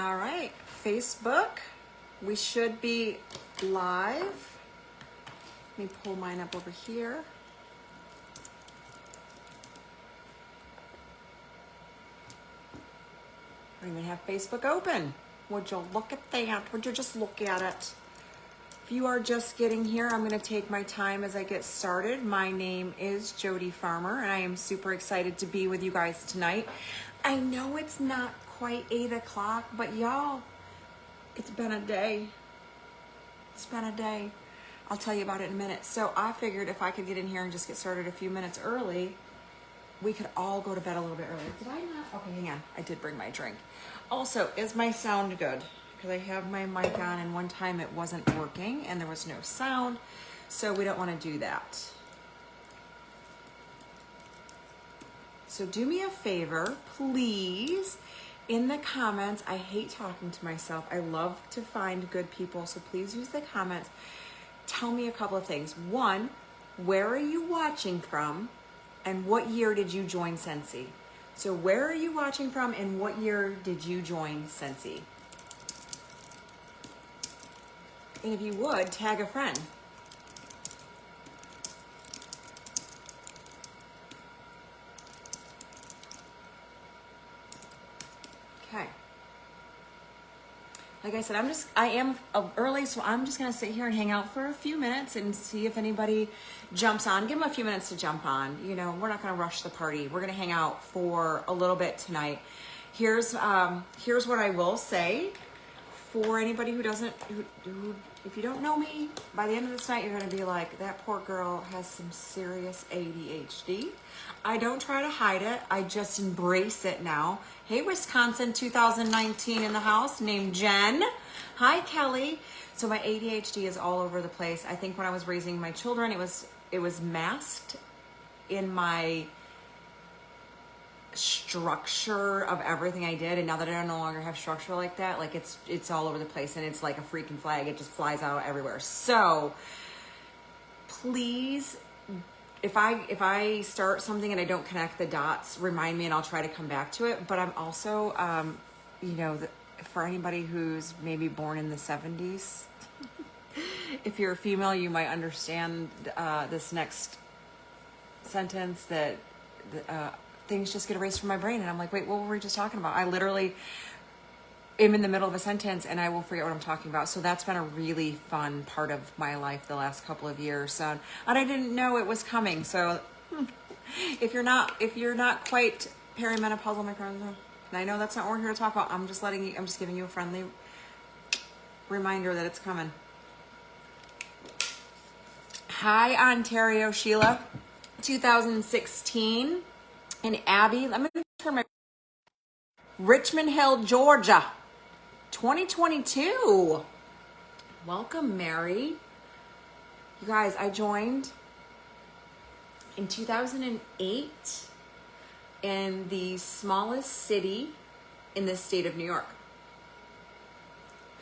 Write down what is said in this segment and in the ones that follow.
All right, Facebook, we should be live. Let me pull mine up over here. I don't even have Facebook open. Would you look at that? Would you just look at it? If you are just getting here, I'm going to take my time as I get started. My name is Jodie Farmer, and I am super excited to be with you guys tonight. I know it's not quite 8 o'clock, but y'all, it's been a day. It's been a day. I'll tell you about it in a minute. So I figured if I could get in here and just get started a few minutes early, we could all go to bed a little bit early. Did I not? Okay, hang on. I did bring my drink. Also, is my sound good? Because I have my mic on and one time it wasn't working and there was no sound. So we don't want to do that. So do me a favor, please. In the comments, I hate talking to myself. I love to find good people. So please use the comments. Tell me a couple of things. One, where are you watching from? And what year did you join Scentsy? So where are you watching from and what year did you join Scentsy? And if you would, tag a friend. Okay. Like I said, I am early, so I'm just gonna sit here and hang out for a few minutes and see if anybody jumps on. Give them a few minutes to jump on. You know, we're not gonna rush the party. We're gonna hang out for a little bit tonight. Here's what I will say for anybody who doesn't, who if you don't know me, by the end of this night, you're gonna be like, that poor girl has some serious ADHD. I don't try to hide it. I just embrace it now. Hey, Wisconsin 2019 in the house, named Jen. Hi, Kelly. So my ADHD is all over the place. I think when I was raising my children, it was masked in my structure of everything I did, and now that I no longer have structure like that, like it's all over the place, and it's like a freaking flag. It just flies out everywhere. So please, if I start something and I don't connect the dots, remind me and I'll try to come back to it. But I'm also, you know, for anybody who's maybe born in the 70s, if you're a female, you might understand this next sentence that things just get erased from my brain. And I'm like, wait, what were we just talking about? I literally am in the middle of a sentence and I will forget what I'm talking about. So that's been a really fun part of my life the last couple of years. So, and I didn't know it was coming. So if you're not quite perimenopausal, my friends, and I know that's not what we're here to talk about. I'm just giving you a friendly reminder that it's coming. Hi, Ontario, Sheila, 2016. And Abby, let me turn my Richmond Hill, Georgia, 2022. Welcome, Mary. You guys, I joined in 2008 in the smallest city in the state of New York.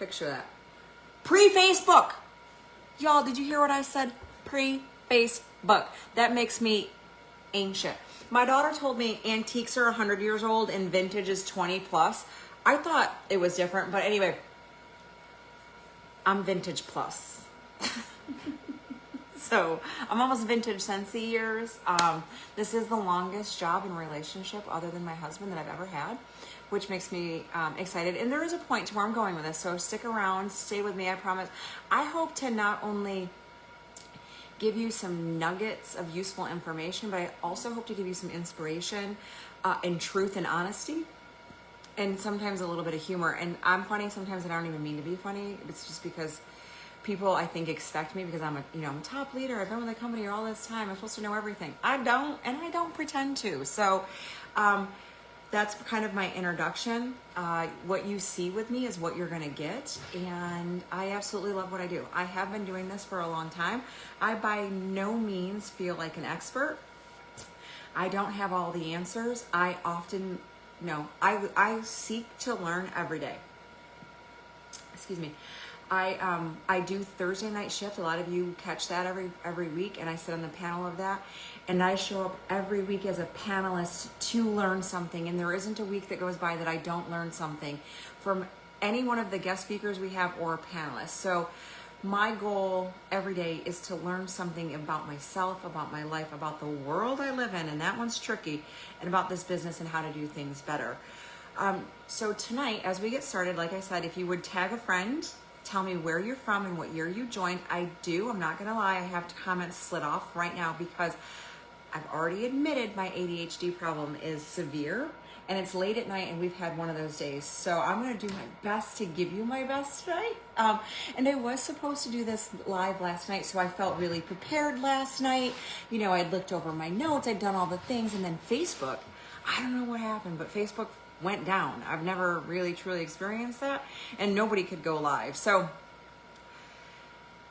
Picture that. Pre-Facebook. Y'all, did you hear what I said? Pre-Facebook. That makes me ancient. My daughter told me antiques are 100 years old and vintage is 20 plus. I thought it was different, but anyway, I'm vintage plus. So I'm almost vintage Scentsy years. This is the longest job and relationship other than my husband that I've ever had, which makes me excited. And there is a point to where I'm going with this, so stick around, stay with me, I promise. I hope to not only give you some nuggets of useful information, but I also hope to give you some inspiration and truth and honesty, and sometimes a little bit of humor. And I'm funny sometimes, and I don't even mean to be funny. It's just because people, I think, expect me because I'm a top leader. I've been with the company all this time. I'm supposed to know everything. I don't, and I don't pretend to. So that's kind of my introduction. What you see with me is what you're gonna get, and I absolutely love what I do. I have been doing this for a long time. I by no means feel like an expert. I don't have all the answers. I seek to learn every day. Excuse me. I do Thursday night shift. A lot of you catch that every week, and I sit on the panel of that. And I show up every week as a panelist to learn something. And there isn't a week that goes by that I don't learn something from any one of the guest speakers we have or a panelist. So my goal every day is to learn something about myself, about my life, about the world I live in, and that one's tricky, and about this business and how to do things better. So tonight, as we get started, like I said, if you would tag a friend, tell me where you're from and what year you joined. I'm not gonna lie, I have comments slid off right now because I've already admitted my ADHD problem is severe, and it's late at night and we've had one of those days. So I'm gonna do my best to give you my best tonight. And I was supposed to do this live last night, so I felt really prepared last night. You know, I'd looked over my notes, I'd done all the things, and then Facebook, I don't know what happened, but Facebook went down. I've never really truly experienced that, and nobody could go live. So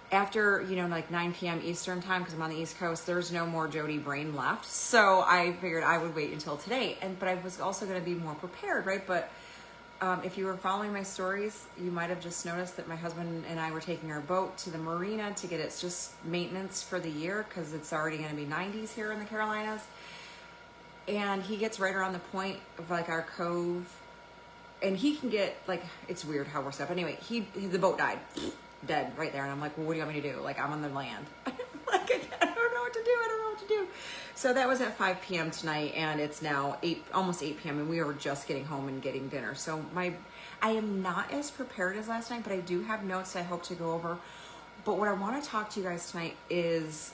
after, like 9 p.m. Eastern time, because I'm on the East Coast, there's no more Jodie brain left. So I figured I would wait until today. But I was also going to be more prepared, right? But if you were following my stories, you might have just noticed that my husband and I were taking our boat to the marina to get its just maintenance for the year, because it's already going to be 90s here in the Carolinas. And he gets right around the point of like our cove, and he can get like, it's weird how we're set up. Anyway, the boat died. Dead right there. And I'm like, well, what do you want me to do? Like, I'm on the land. Like, I don't know what to do. So that was at 5 p.m. tonight, and it's now almost 8 p.m. and we were just getting home and getting dinner. So I am not as prepared as last night, but I do have notes I hope to go over. But what I want to talk to you guys tonight is,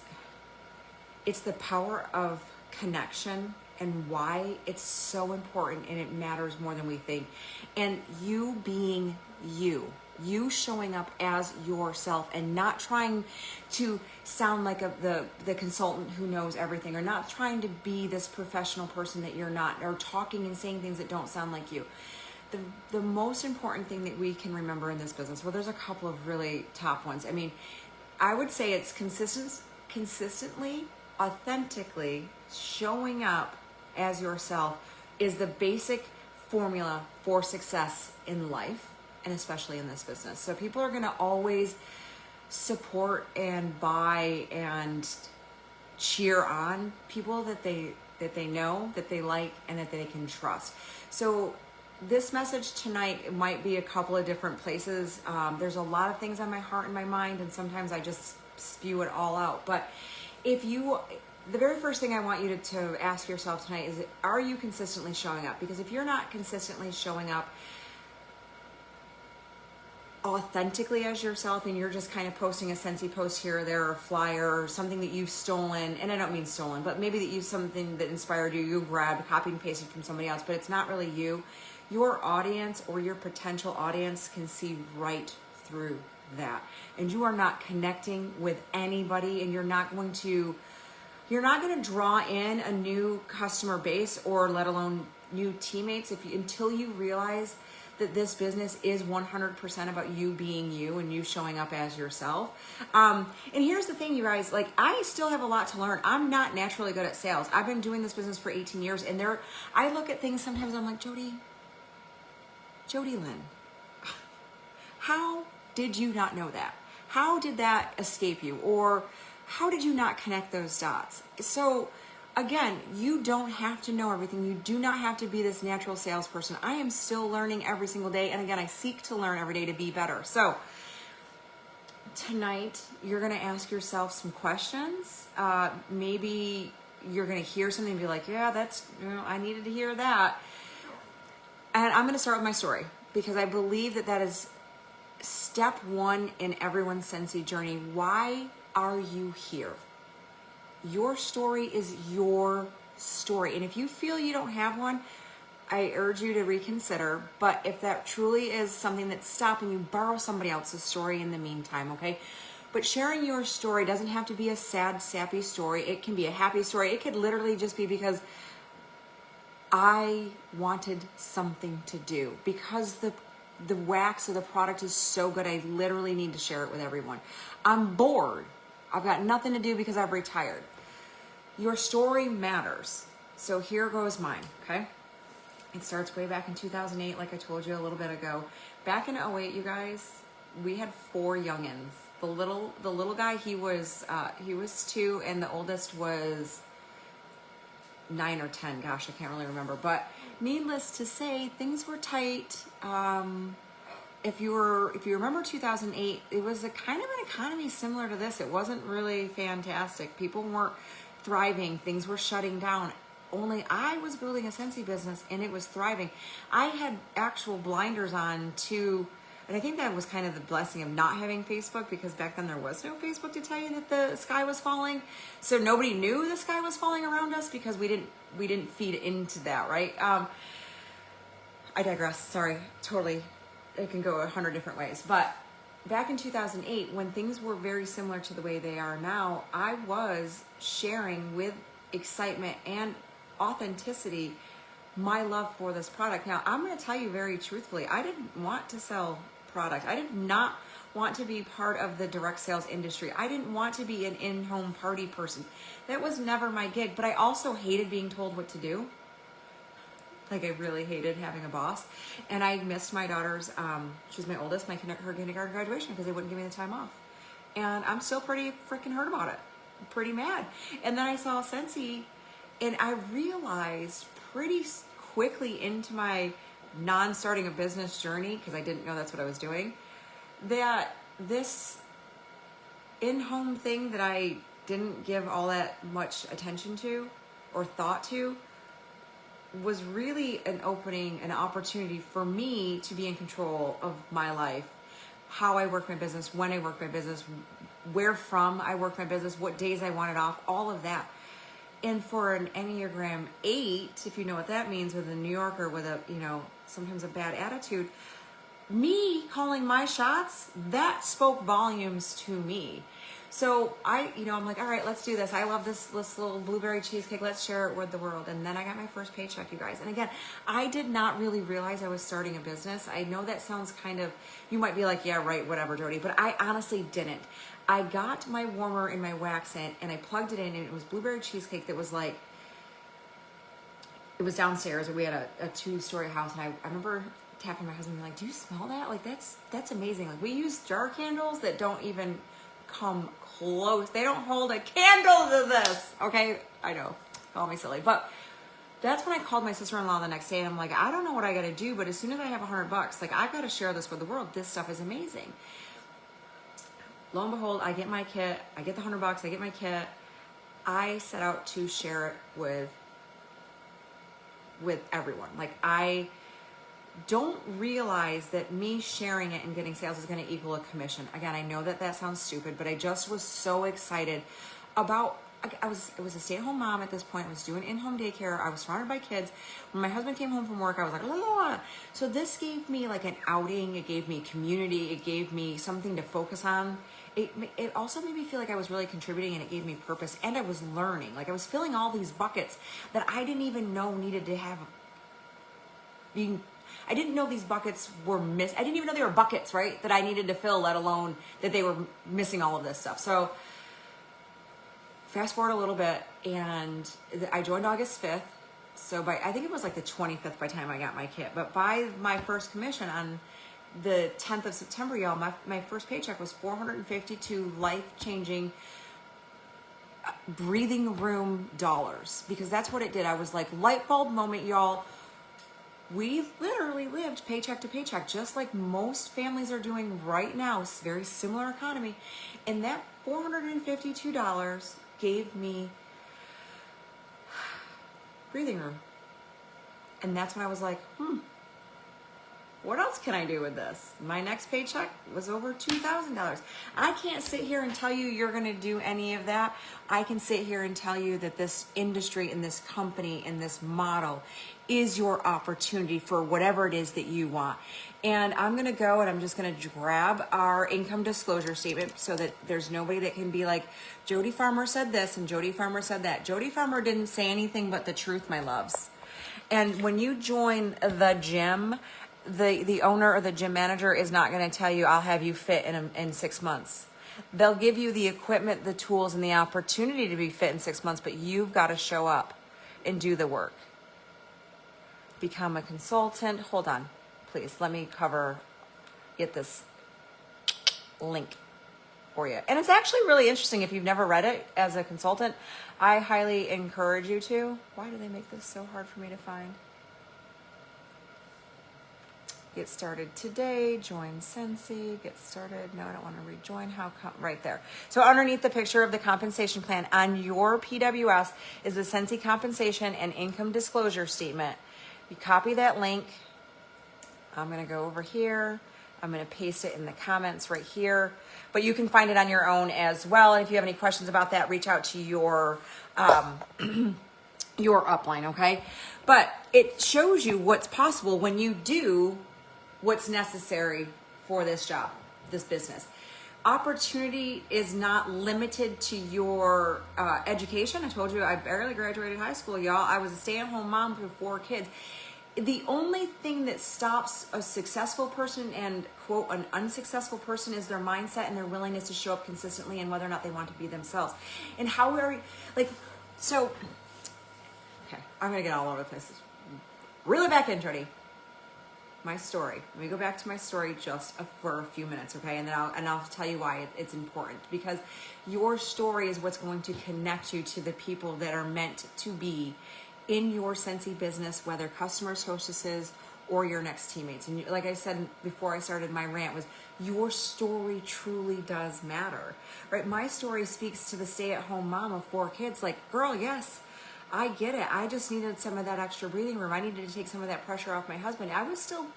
it's the power of connection and why it's so important, and it matters more than we think. And you being you showing up as yourself, and not trying to sound like the consultant who knows everything, or not trying to be this professional person that you're not, or talking and saying things that don't sound like you. The most important thing that we can remember in this business, well, there's a couple of really top ones. I mean, I would say it's consistently, authentically showing up as yourself is the basic formula for success in life, and especially in this business. So people are going to always support and buy and cheer on people that they know, that they like, and that they can trust. So this message tonight might be a couple of different places. There's a lot of things on my heart and my mind, and sometimes I just spew it all out. But the very first thing I want you to ask yourself tonight is, are you consistently showing up? Because if you're not consistently showing up authentically as yourself, and you're just kind of posting a Scentsy post here or there, or a flyer, or something that you've stolen, and I don't mean stolen, but maybe that something that inspired you grabbed, copied and pasted from somebody else, but it's not really you, your audience or your potential audience can see right through that. And you are not connecting with anybody, and you're not going to draw in a new customer base, or let alone new teammates, until you realize that this business is 100% about you being you and you showing up as yourself. And here's the thing, you guys, like, I still have a lot to learn. I'm not naturally good at sales. I've been doing this business for 18 years, and I look at things sometimes, I'm like, Jodie Lynn, how did you not know that? How did that escape you? Or how did you not connect those dots? So again, you don't have to know everything. You do not have to be this natural salesperson. I am still learning every single day. And again, I seek to learn every day to be better. So tonight, you're going to ask yourself some questions. Maybe you're going to hear something and be like, yeah, I needed to hear that. And I'm going to start with my story, because I believe that is step one in everyone's Scentsy journey. Why are you here? Your story is your story. And if you feel you don't have one, I urge you to reconsider. But if that truly is something that's stopping you, borrow somebody else's story in the meantime, okay? But sharing your story doesn't have to be a sad, sappy story. It can be a happy story. It could literally just be because I wanted something to do. Because the wax or the product is so good, I literally need to share it with everyone. I'm bored. I've got nothing to do because I've retired. Your story matters. So here goes mine, okay? It starts way back in 2008, like I told you a little bit ago. Back in 2008, you guys, we had 4 youngins. The little guy, he was 2, and the oldest was 9 or 10. Gosh, I can't really remember. But needless to say, things were tight. if you remember 2008, it was a kind of an economy similar to this. It wasn't really fantastic. People weren't thriving. Things were shutting down. Only I was building a Scentsy business and it was thriving. I had actual blinders on to, and I think that was kind of the blessing of not having Facebook, because back then there was no Facebook to tell you that the sky was falling. So nobody knew the sky was falling around us because we didn't feed into that, right? I digress. Sorry, totally. It can go 100 different ways. But back in 2008, when things were very similar to the way they are now, I was sharing with excitement and authenticity my love for this product. Now, I'm going to tell you very truthfully, I didn't want to sell product. I did not want to be part of the direct sales industry. I didn't want to be an in-home party person. That was never my gig, but I also hated being told what to do. Like, I really hated having a boss. And I missed my daughter's, she's my oldest, her kindergarten graduation, because they wouldn't give me the time off. And I'm still pretty freaking hurt about it. I'm pretty mad. And then I saw Scentsy, and I realized pretty quickly into my non-starting a business journey, because I didn't know that's what I was doing, that this in-home thing that I didn't give all that much attention to or thought to was really an opening, an opportunity for me to be in control of my life, how I work my business, when I work my business, where from I work my business, what days I want it off, all of that. And for an Enneagram 8, if you know what that means, with a New Yorker with a, sometimes a bad attitude, me calling my shots, that spoke volumes to me. So I'm like, all right, let's do this. I love this little blueberry cheesecake. Let's share it with the world. And then I got my first paycheck, you guys. And again, I did not really realize I was starting a business. I know that sounds kind of, you might be like, yeah, right, whatever, Jodie. But I honestly didn't. I got my warmer and my wax in, and I plugged it in, and it was blueberry cheesecake that was like, it was downstairs. We had a 2-story house, and I remember tapping my husband and being like, do you smell that? Like, that's amazing. Like, we use jar candles that don't even come close. They don't hold a candle to this. Okay, I know, call me silly, but that's when I called my sister-in-law the next day, and I'm like, I don't know what I got to do, but as soon as I have $100, like, I got to share this with the world. This stuff is amazing. Lo and behold, I get my kit. I get the $100. I get my kit. I set out to share it with everyone. Like, I don't realize that me sharing it and getting sales is going to equal a commission. Again, I know that sounds stupid, but I just was so excited about, I was a stay-at-home mom at this point. I was doing in-home daycare. I was surrounded by kids. When my husband came home from work, I was like, la, la, la. So this gave me like an outing. It gave me community. It gave me something to focus on. It also made me feel like I was really contributing, and it gave me purpose, and I was learning. Like, I was filling all these buckets that I didn't even know needed to have I didn't know these buckets were I didn't even know they were buckets, right? That I needed to fill, let alone that they were missing all of this stuff. So fast forward a little bit, and I joined August 5th. So I think it was like the 25th by the time I got my kit. But by my first commission on the 10th of September, y'all, my first paycheck was $452 life-changing breathing room dollars, because that's what it did. I was like, light bulb moment, y'all. We literally lived paycheck to paycheck, just like most families are doing right now. It's a very similar economy. And that $452 gave me breathing room. And that's when I was like, what else can I do with this? My next paycheck was over $2,000. I can't sit here and tell you you're going to do any of that. I can sit here and tell you that this industry and this company and this model is your opportunity for whatever it is that you want. And I'm going to go and I'm just going to grab our income disclosure statement so that there's nobody that can be like, Jodie Farmer said this and Jodie Farmer said that. Jodie Farmer didn't say anything but the truth, my loves. And when you join the gym, the owner or the gym manager is not going to tell you, I'll have you fit in 6 months. They'll give you the equipment, the tools, and the opportunity to be fit in 6 months, but you've got to show up and do the work. Become a consultant. Hold on, please. Let me get this link for you. And it's actually really interesting. If you've never read it as a consultant, I highly encourage you to. Why do they make this so hard for me to find? Get started today, join Scentsy, get started. No, I don't want to rejoin. How come? Right there. So underneath the picture of the compensation plan on your PWS is the Scentsy compensation and income disclosure statement. You copy that link. I'm going to go over here. I'm going to paste it in the comments right here, but you can find it on your own as well. And if you have any questions about that, reach out to your upline, okay? But it shows you what's possible when you do what's necessary for this job, this business. Opportunity is not limited to your education. I told you I barely graduated high school, y'all. I was a stay-at-home mom with 4 kids. The only thing that stops a successful person and, quote, an unsuccessful person is their mindset and their willingness to show up consistently and whether or not they want to be themselves. And how are, okay, I'm going to get all over the place. Reel it back in, Jodie. My story. Let me go back to my story just for a few minutes, okay? And then I'll tell you why it's important. Because your story is what's going to connect you to the people that are meant to be in your Scentsy business, whether customers, hostesses, or your next teammates. And like I said before I started my rant, was your story truly does matter, right? My story speaks to the stay-at-home mom of 4 kids. Like, girl, yes, I get it. I just needed some of that extra breathing room. I needed to take some of that pressure off my husband. I was still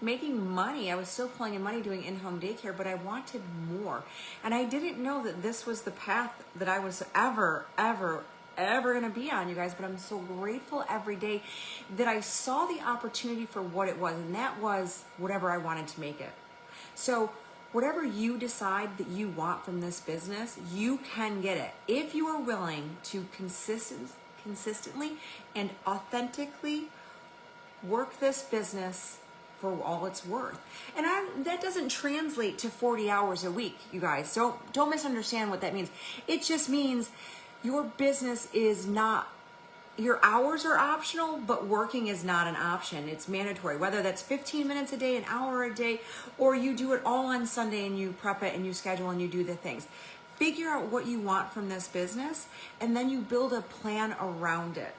making money. I was still pulling in money doing in-home daycare, but I wanted more. And I didn't know that this was the path that I was ever going to be on, you guys. But I'm so grateful every day that I saw the opportunity for what it was. And that was whatever I wanted to make it. So whatever you decide that you want from this business, you can get it. If you are willing to consistently and authentically work this business for all it's worth. And that doesn't translate to 40 hours a week, you guys. Don't misunderstand what that means. It just means your business is not, your hours are optional, but working is not an option. It's mandatory. Whether that's 15 minutes a day, an hour a day, or you do it all on Sunday and you prep it and you schedule and you do the things. Figure out what you want from this business, and then you build a plan around it.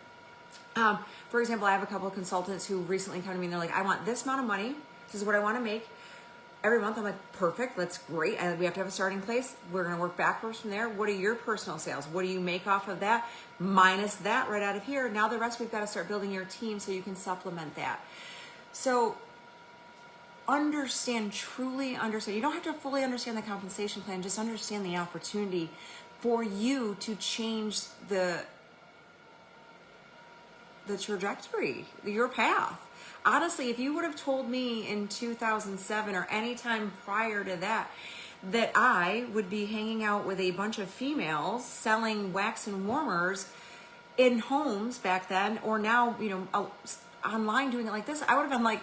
For example, I have a couple of consultants who recently come to me and they're like, I want this amount of money. This is what I want to make every month. I'm like, perfect. That's great. And we have to have a starting place. We're going to work backwards from there. What are your personal sales? What do you make off of that? Minus that right out of here. Now the rest, we've got to start building your team so you can supplement that. So truly understand. You don't have to fully understand the compensation plan. Just understand the opportunity for you to change the trajectory, your path. Honestly, if you would have told me in 2007 or any time prior to that, that I would be hanging out with a bunch of females selling wax and warmers in homes back then, or now, online doing it like this, I would have been like,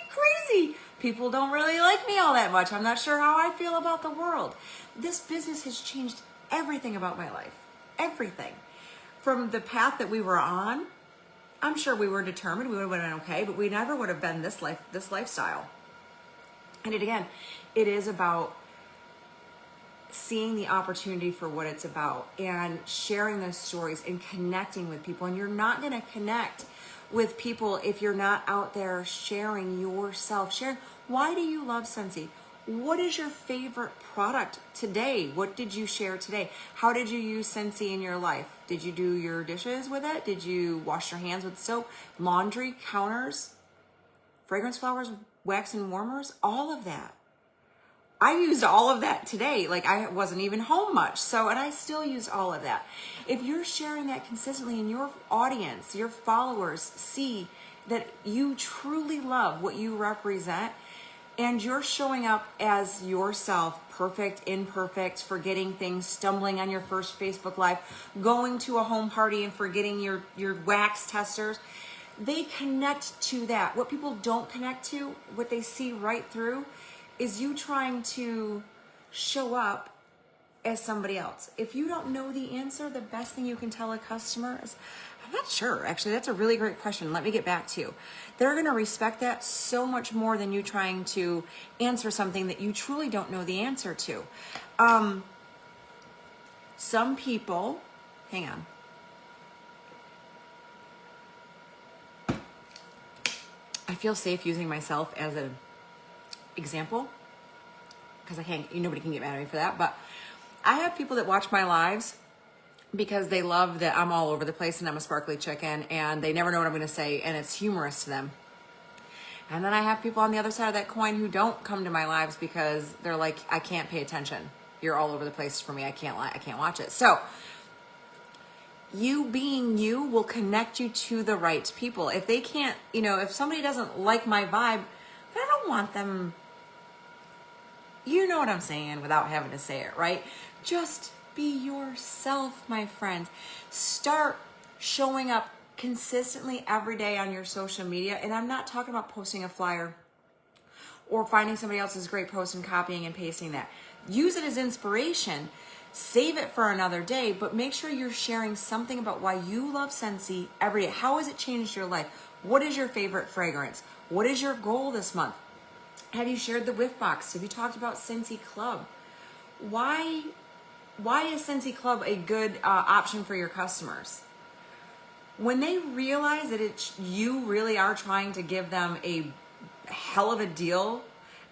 crazy. People don't really like me all that much. I'm not sure how I feel about the world. This business has changed everything about my life. Everything. From the path that we were on, I'm sure we were determined, we would have been okay, but we never would have been this lifestyle. And it is about seeing the opportunity for what it's about and sharing those stories and connecting with people. And you're not going to connect with people if you're not out there sharing yourself. Sharing, why do you love Scentsy? What is your favorite product today? What did you share today? How did you use Scentsy in your life? Did you do your dishes with it? Did you wash your hands with soap? Laundry, counters, fragrance flowers, wax and warmers, all of that. I used all of that today. Like, I wasn't even home much. And I still use all of that. If you're sharing that consistently and your audience, your followers see that you truly love what you represent and you're showing up as yourself, perfect, imperfect, forgetting things, stumbling on your first Facebook Live, going to a home party and forgetting your wax testers, they connect to that. What people don't connect to, what they see right through, is you trying to show up as somebody else. If you don't know the answer, the best thing you can tell a customer is, I'm not sure. Actually, that's a really great question. Let me get back to you. They're going to respect that so much more than you trying to answer something that you truly don't know the answer to. Some people, hang on. feel safe using myself as an example because nobody can get mad at me for that. But I have people that watch my lives because they love that I'm all over the place and I'm a sparkly chicken and they never know what I'm going to say and it's humorous to them. And then I have people on the other side of that coin who don't come to my lives because they're like, I can't pay attention. You're all over the place for me. I can't watch it. So you being you will connect you to the right people. If they can't, if somebody doesn't like my vibe, I don't want them, you know what I'm saying without having to say it, right? Just be yourself, my friends. Start showing up consistently every day on your social media. And I'm not talking about posting a flyer or finding somebody else's great post and copying and pasting that. Use it as inspiration. Save it for another day, but make sure you're sharing something about why you love Scentsy every day. How has it changed your life? What is your favorite fragrance? What is your goal this month? Have you shared the whiff box? Have you talked about Scentsy Club? Why is Scentsy Club a good option for your customers? When they realize that you really are trying to give them a hell of a deal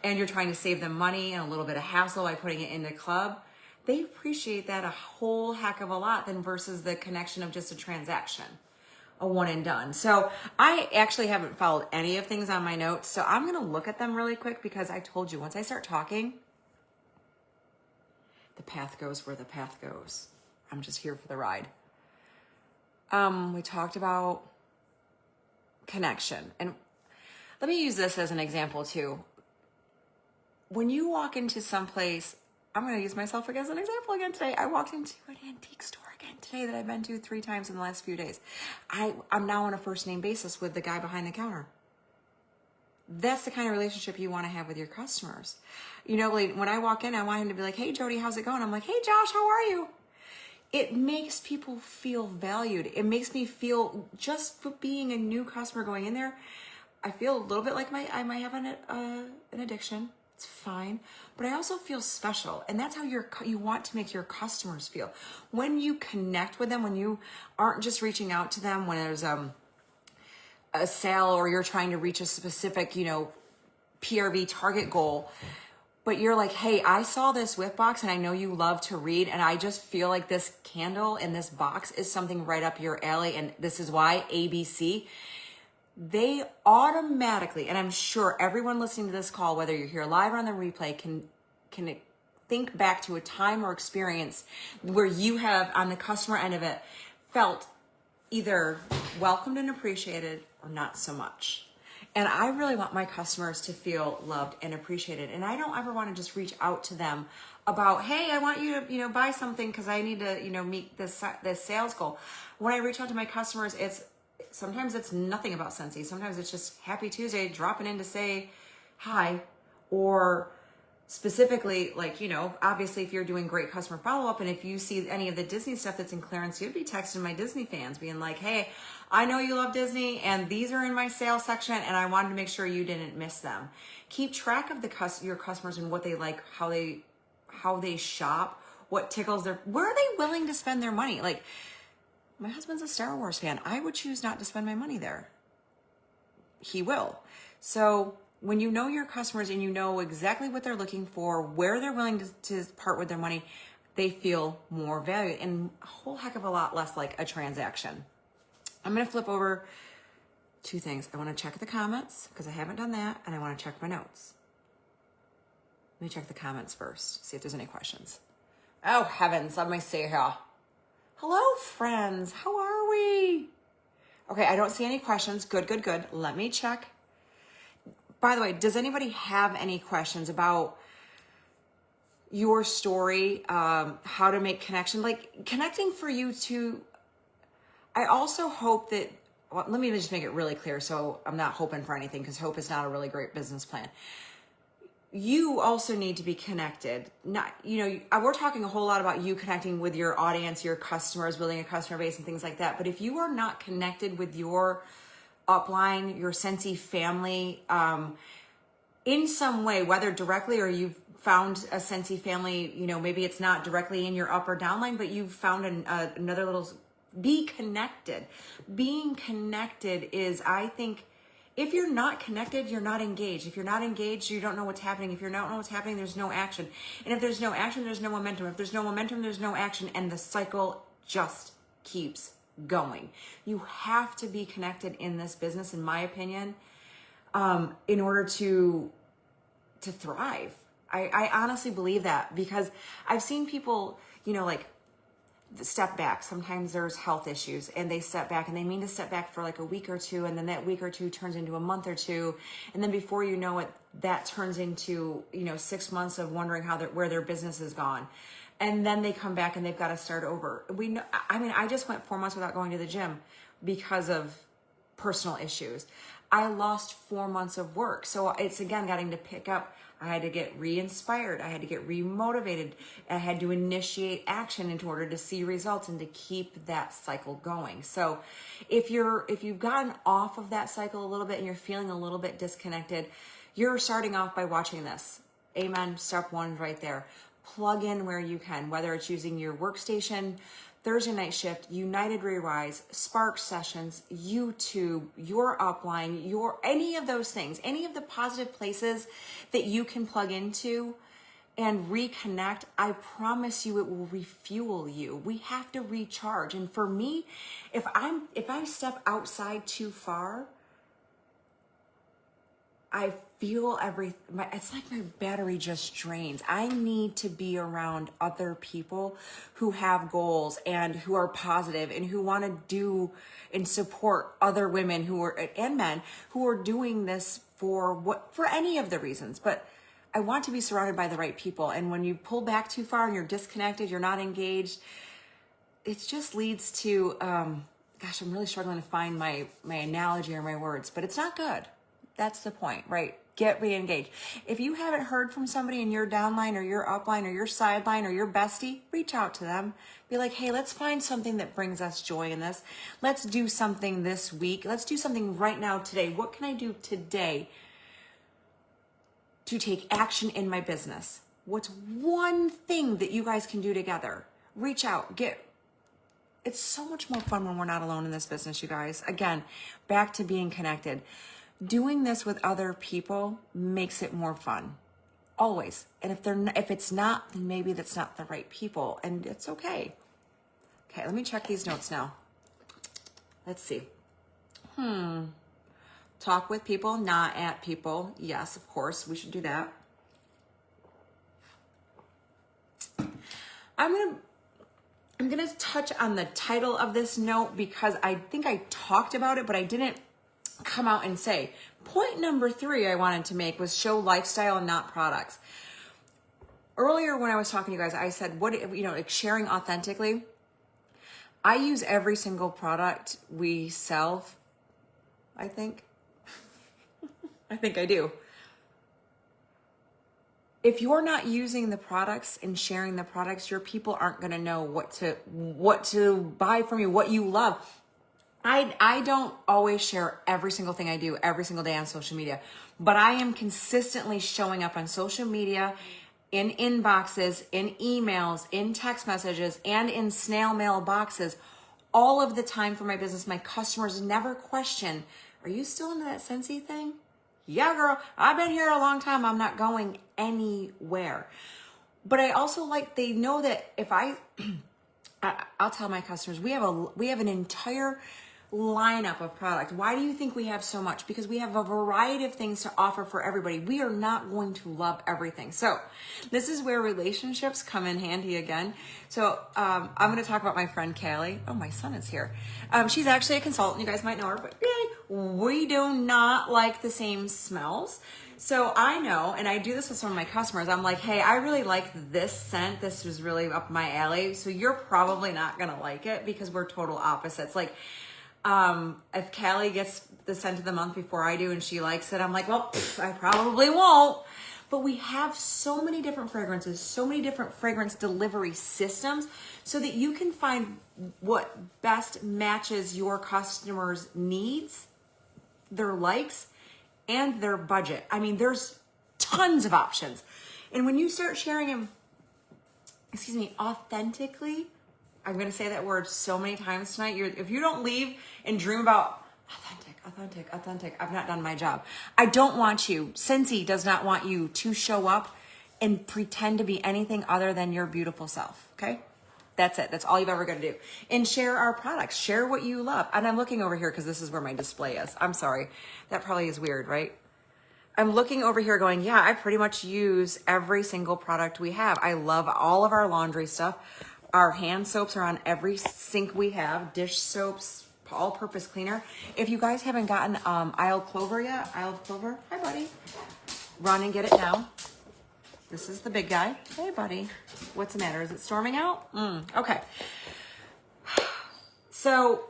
and you're trying to save them money and a little bit of hassle by putting it in the club, they appreciate that a whole heck of a lot than versus the connection of just a transaction, a one and done. So I actually haven't followed any of things on my notes. So I'm going to look at them really quick because I told you once I start talking, the path goes where the path goes. I'm just here for the ride. We talked about connection. And let me use this as an example too. When you walk into some place, I'm going to use myself as an example again today. I walked into an antique store again today that I've been to 3 times in the last few days. I'm now on a first name basis with the guy behind the counter. That's the kind of relationship you want to have with your customers. When I walk in, I want him to be like, hey, Jodie, how's it going? I'm like, hey, Josh, how are you? It makes people feel valued. It makes me feel, just for being a new customer going in there, I feel a little bit like I might have an addiction. It's fine. But I also feel special. And that's how you want to make your customers feel. When you connect with them, when you aren't just reaching out to them when there's a sale or you're trying to reach a specific, PRV target goal, but you're like, hey, I saw this whip box and I know you love to read and I just feel like this candle in this box is something right up your alley and this is why ABC. They automatically, and I'm sure everyone listening to this call, whether you're here live or on the replay, can think back to a time or experience where you have, on the customer end of it, felt either welcomed and appreciated or not so much. And I really want my customers to feel loved and appreciated. And I don't ever want to just reach out to them about, hey, I want you to, buy something because I need to, meet this sales goal. When I reach out to my customers, sometimes it's nothing about Scentsy. Sometimes it's just Happy Tuesday, dropping in to say hi, or specifically, obviously if you're doing great customer follow-up and if you see any of the Disney stuff that's in clearance, you'd be texting my Disney fans being like, hey, I know you love Disney and these are in my sales section and I wanted to make sure you didn't miss them. Keep track of your customers and what they like, how they shop, what tickles where are they willing to spend their money? Like, my husband's a Star Wars fan. I would choose not to spend my money there. He will. So when you know your customers and you know exactly what they're looking for, where they're willing to part with their money, they feel more valued and a whole heck of a lot less like a transaction. I'm going to flip over 2 things. I want to check the comments because I haven't done that, and I want to check my notes. Let me check the comments first, see if there's any questions. Oh, heavens, let me see here. Hello, friends. How are we? Okay, I don't see any questions. Good. Let me check. By the way, does anybody have any questions about your story, how to make connection? Like, connecting for you to... I also hope that... Well, let me just make it really clear so I'm not hoping for anything because hope is not a really great business plan. You also need to be connected. We're talking a whole lot about you connecting with your audience, your customers, building a customer base and things like that. But if you are not connected with your upline, your Scentsy family, in some way, whether directly or you've found a Scentsy family, maybe it's not directly in your up or downline, but you've found another little, be connected. Being connected is, I think, If you're not connected, you're not engaged. If you're not engaged, you don't know what's happening. If you don't know what's happening, there's no action. And if there's no action, there's no momentum. If there's no momentum, there's no action. And the cycle just keeps going. You have to be connected in this business, in my opinion, in order to thrive. I honestly believe that, because I've seen people, like, step back. Sometimes there's health issues and they step back, and they mean to step back for like a week or two, and then that week or two turns into a month or two, and then before you know it, that turns into 6 months of wondering where their business is gone, and then they come back and they've got to start over. I just went 4 months without going to the gym because of personal issues. I lost 4 months of work, so it's again getting to pick up. I had to get re-inspired. I had to get re-motivated. I had to initiate action in order to see results and to keep that cycle going. So if you've gotten off of that cycle a little bit and you're feeling a little bit disconnected, you're starting off by watching this. Amen. Step 1 right there. Plug in where you can, whether it's using your workstation, Thursday night shift, United Rerise, Spark sessions, YouTube, your upline, any of those things, any of the positive places that you can plug into and reconnect. I promise you it will refuel you. We have to recharge. And for me, if I step outside too far, I feel it's like my battery just drains. I need to be around other people who have goals and who are positive and who want to do and support other women and men who are doing this for any of the reasons. But I want to be surrounded by the right people. And when you pull back too far and you're disconnected, you're not engaged, it just leads to, I'm really struggling to find my analogy or my words, but it's not good. That's the point, right? Get re-engaged. If you haven't heard from somebody in your downline or your upline or your sideline or your bestie, reach out to them. Be like, hey, let's find something that brings us joy in this. Let's do something this week. Let's do something right now today. What can I do today to take action in my business? What's one thing that you guys can do together? Reach out. It's so much more fun when we're not alone in this business, you guys. Again, back to being connected. Doing this with other people makes it more fun, always. And if it's not, then maybe that's not the right people, and it's okay. Okay, let me check these notes now. Let's see. Talk with people, not at people. Yes, of course, we should do that. I'm gonna touch on the title of this note because I think I talked about it, but I didn't come out and say. Point number 3 I wanted to make was show lifestyle and not products. Earlier when I was talking to you guys, I said, like sharing authentically. I use every single product we sell, I think. I think I do. If you're not using the products and sharing the products, your people aren't going to know what to buy from you, what you love. I don't always share every single thing I do every single day on social media, but I am consistently showing up on social media, in inboxes, in emails, in text messages, and in snail mail boxes all of the time for my business. My customers never question, are you still into that Scentsy thing? Yeah, girl, I've been here a long time. I'm not going anywhere. But I also they know that if I'll tell my customers, we have an entire lineup of product. Why do you think we have so much? Because we have a variety of things to offer for everybody. We are not going to love everything. So this is where relationships come in handy again. So I'm going to talk about my friend Callie. Oh, my son is here. She's actually a consultant. You guys might know her, but really, we do not like the same smells. So I know, and I do this with some of my customers, I'm like, hey, I really like this scent. This was really up my alley. So you're probably not going to like it because we're total opposites. Like, if Callie gets the scent of the month before I do and she likes it, I'm like, well, I probably won't. But we have so many different fragrances, so many different fragrance delivery systems so that you can find what best matches your customers' needs, their likes, and their budget. I mean, there's tons of options. And when you start sharing them, authentically, I'm going to say that word so many times tonight. If you don't leave and dream about Authentic. I've not done my job. I don't want you, Scentsy does not want you to show up and pretend to be anything other than your beautiful self, okay? That's it. That's all you've ever got to do. And share our products. Share what you love. And I'm looking over here because this is where my display is. I'm sorry. That probably is weird, right? I'm looking over here going, yeah, I pretty much use every single product we have. I love all of our laundry stuff. Our hand soaps are on every sink we have. Dish soaps, all-purpose cleaner. If you guys haven't gotten Isle Clover yet, Isle of Clover, hi buddy. Run and get it now. This is the big guy. Hey buddy, what's the matter? Is it storming out? Okay. So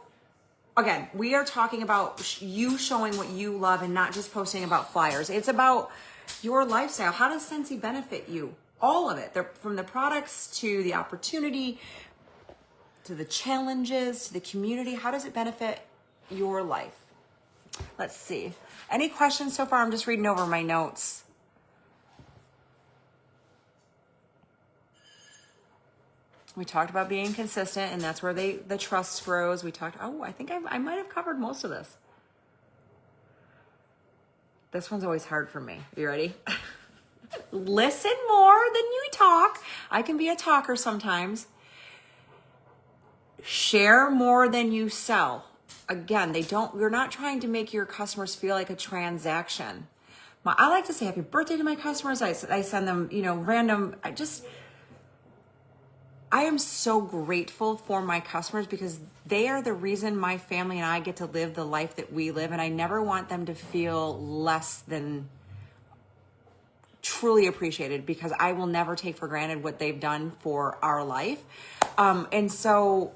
again, we are talking about you showing what you love and not just posting about flyers. It's about your lifestyle. How does Scentsy benefit you? All of it, from the products to the opportunity, to the challenges, to the community. How does it benefit your life? Let's see. Any questions so far? I'm just reading over my notes. We talked about being consistent, and that's where the trust grows. We talked, I think I might have covered most of this. This one's always hard for me. You ready? Listen more than you talk. I can be a talker sometimes. Share more than you sell. Again, you're not trying to make your customers feel like a transaction. I like to say happy birthday to my customers. I send them, random, I am so grateful for my customers because they are the reason my family and I get to live the life that we live. And I never want them to feel less than truly appreciated because I will never take for granted what they've done for our life. And so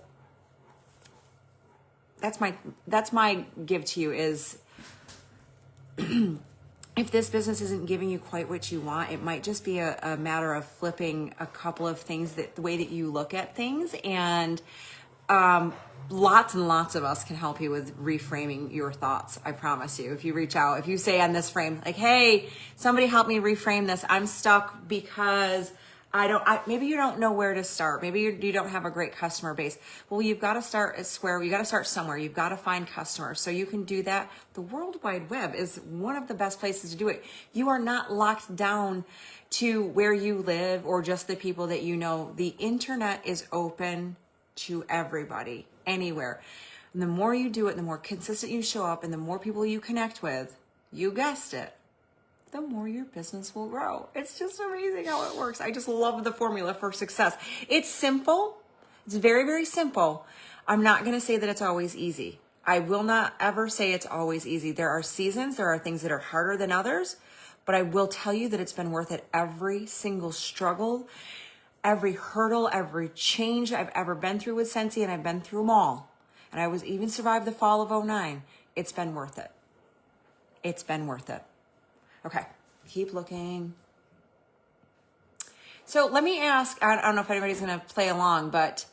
that's my give to you is if this business isn't giving you quite what you want, it might just be a matter of flipping a couple of things, the way that you look at things. And lots and lots of us can help you with reframing your thoughts. I promise you. If you reach out, if you say on this frame, like, hey, somebody help me reframe this. I'm stuck because maybe you don't know where to start. Maybe you don't have a great customer base. Well, you've got to start at Square. You got to start somewhere. You've got to find customers. So you can do that. The World Wide Web is one of the best places to do it. You are not locked down to where you live or just the people that you know. The internet is open to everybody, anywhere. And the more you do it, the more consistent you show up and the more people you connect with, you guessed it, the more your business will grow. It's just amazing how it works. I just love the formula for success. It's simple. It's very, very simple. I'm not going to say that it's always easy. I will not ever say it's always easy. There are seasons, there are things that are harder than others, but I will tell you that it's been worth it. Every single struggle, every hurdle, every change I've ever been through with Scentsy, and I've been through them all. And I was even survived the fall of '09. It's been worth it. It's been worth it. Okay, keep looking. So let me ask, I don't know if anybody's going to play along, but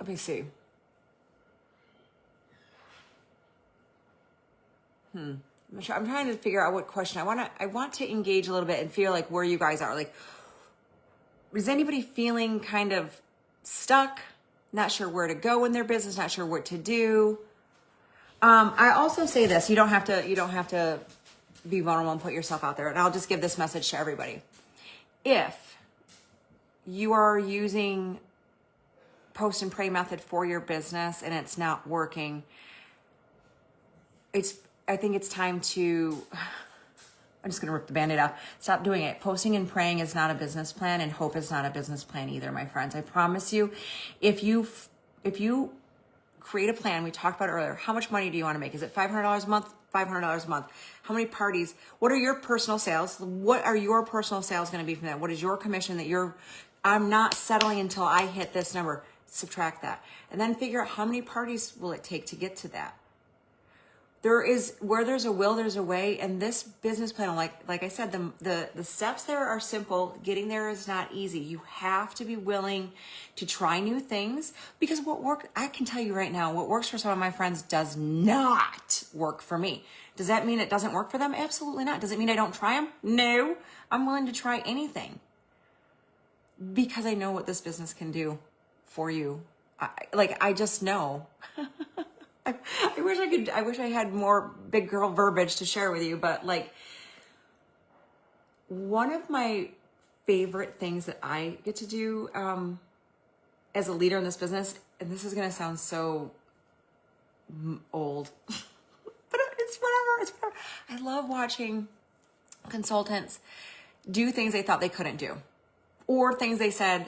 let me see. I'm trying to figure out what question I want to engage a little bit and feel like where you guys are. Like, is anybody feeling kind of stuck? Not sure where to go in their business, not sure what to do. I also say this, you don't have to be vulnerable and put yourself out there. And I'll just give this message to everybody. If you are using post and pray method for your business and it's not working, I think it's time to, I'm just going to rip the Band-Aid off. Stop doing it. Posting and praying is not a business plan, and hope is not a business plan either, my friends. I promise you, if you create a plan, we talked about it earlier, how much money do you want to make? Is it $500 a month? $500 a month. How many parties? What are your personal sales? What are your personal sales going to be from that? What is your commission I'm not settling until I hit this number. Subtract that. And then figure out how many parties will it take to get to that. Where there's a will, there's a way. And this business plan, like I said, the steps there are simple. Getting there is not easy. You have to be willing to try new things, because I can tell you right now, what works for some of my friends does not work for me. Does that mean it doesn't work for them? Absolutely not. Does it mean I don't try them? No, I'm willing to try anything because I know what this business can do for you I just know. I wish I had more big girl verbiage to share with you, but like, one of my favorite things that I get to do as a leader in this business, and this is going to sound so old, but it's whatever. It's whatever. I love watching consultants do things they thought they couldn't do, or things they said,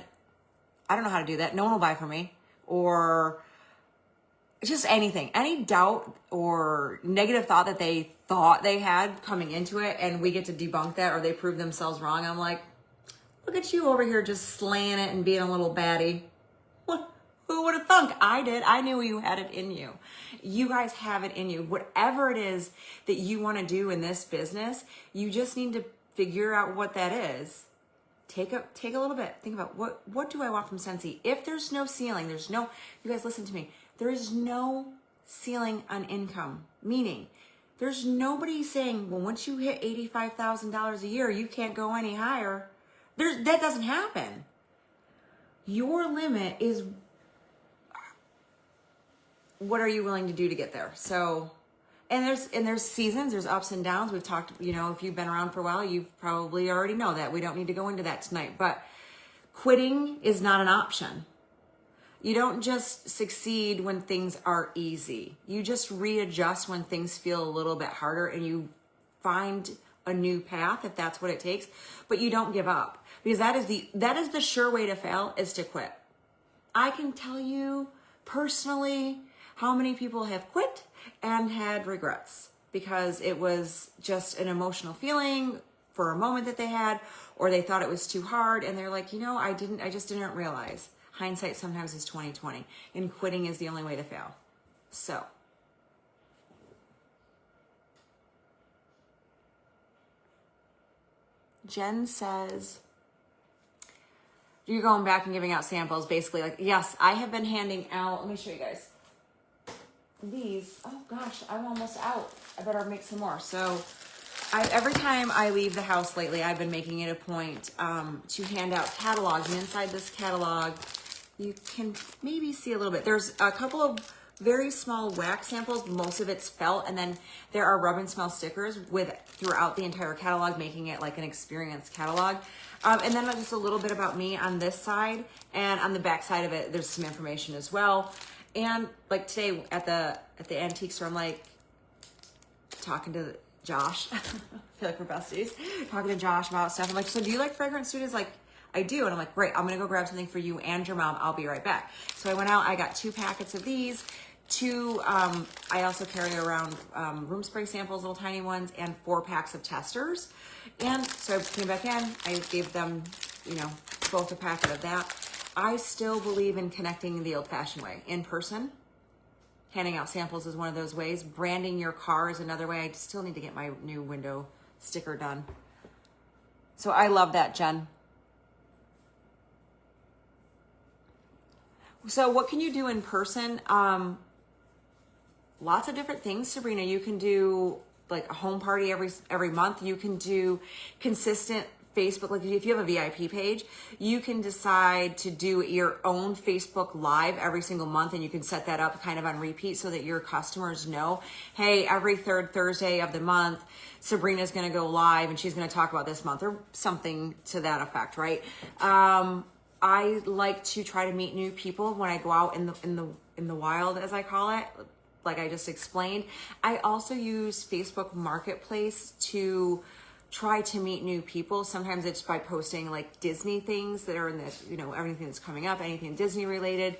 I don't know how to do that. No one will buy from me, or just anything, any doubt or negative thought that they thought they had coming into it, and we get to debunk that, or they prove themselves wrong. I'm like, look at you over here just slaying it and being a little baddie. Who would have thunk? I did. I knew you had it in you. You guys have it in you. Whatever it is that you want to do in this business, you just need to figure out what that is. Take a little bit. Think about what do I want from Scentsy? If there's no ceiling, you guys listen to me. There is no ceiling on income, meaning there's nobody saying, well, once you hit $85,000 a year, you can't go any higher. That doesn't happen. Your limit is, what are you willing to do to get there? So, and there's seasons, there's ups and downs. We've talked, if you've been around for a while, you probably already know that. We don't need to go into that tonight, but quitting is not an option. You don't just succeed when things are easy. You just readjust when things feel a little bit harder, and you find a new path if that's what it takes, but you don't give up, because that is the sure way to fail, is to quit. I can tell you personally how many people have quit and had regrets because it was just an emotional feeling for a moment that they had, or they thought it was too hard, and they're like, I just didn't realize. Hindsight sometimes is 20/20, and quitting is the only way to fail. So, Jen says, you're going back and giving out samples, basically. Like, yes, I have been handing out, let me show you guys. These, oh gosh, I'm almost out. I better make some more. So, every time I leave the house lately, I've been making it a point to hand out catalogs. And inside this catalog, you can maybe see a little bit. There's a couple of very small wax samples. Most of it's felt. And then there are rub and smell stickers throughout the entire catalog, making it like an experience catalog. And then just a little bit about me on this side. And on the back side of it, there's some information as well. And like today at the antique store, I'm like talking to Josh. I feel like we're besties. Talking to Josh about stuff. I'm like, so do you like fragrance, dude? He's like, I do. And I'm like, great, I'm going to go grab something for you and your mom. I'll be right back. So I went out, I got 2 packets of these. I also carry around room spray samples, little tiny ones, and 4 packs of testers. And so I came back in, I gave them, both a packet of that. I still believe in connecting the old-fashioned way, in person. Handing out samples is one of those ways. Branding your car is another way. I still need to get my new window sticker done. So I love that, Jen. So what can you do in person? Lots of different things, Sabrina. You can do like a home party every month. You can do consistent Facebook. Like if you have a VIP page, you can decide to do your own Facebook Live every single month, and you can set that up kind of on repeat so that your customers know, hey, every 3rd Thursday of the month, Sabrina's going to go live and she's going to talk about this month, or something to that effect, right? I like to try to meet new people when I go out in the wild, as I call it, like I just explained. I also use Facebook Marketplace to try to meet new people. Sometimes it's by posting like Disney things that are in the, everything that's coming up, anything Disney related.